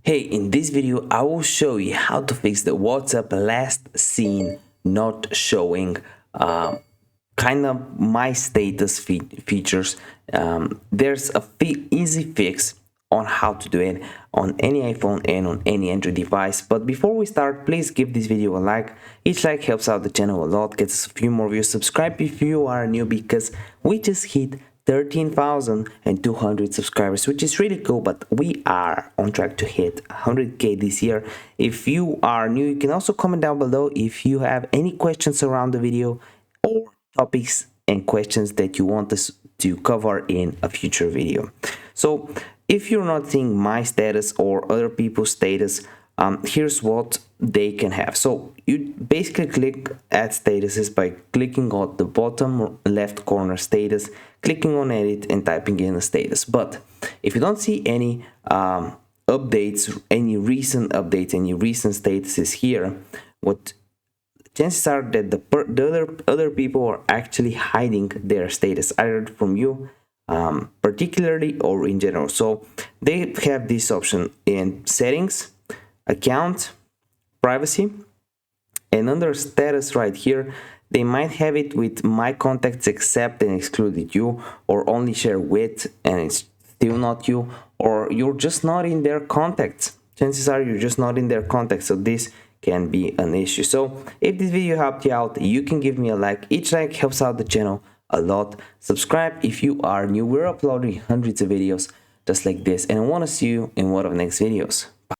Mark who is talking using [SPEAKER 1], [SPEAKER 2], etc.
[SPEAKER 1] Hey, in this video I will show you how to fix the WhatsApp last seen not showing kind of my status features. There's a easy fix on how to do it on any iPhone and on any Android device. But before we start, please give this video a like. Each like helps out the channel a lot, gets us a few more views. Subscribe if you are new because we just hit 13,200 subscribers, which is really cool, but we are on track to hit 100k this year. If you are new, you can also comment down below if you have any questions around the video or topics and questions that you want us to cover in a future video. So if you're not seeing my status or other people's status, here's what they can have. So you basically click add statuses by clicking on the bottom left corner status, clicking on edit and typing in a status. But if you don't see any updates, any recent statuses here, what chances are that the other people are actually hiding their status either from you particularly or in general. So they have this option in settings, account, privacy, and under status right here they might have it with my contacts except and excluded you, or only share with and it's still not you, or you're just not in their contacts. Chances are you're just not in their contacts, so this can be an issue. So if this video helped you out, you can give me a like. Each like helps out the channel a lot. Subscribe if you are new. We're uploading hundreds of videos just like this, and I want to see you in one of the next videos.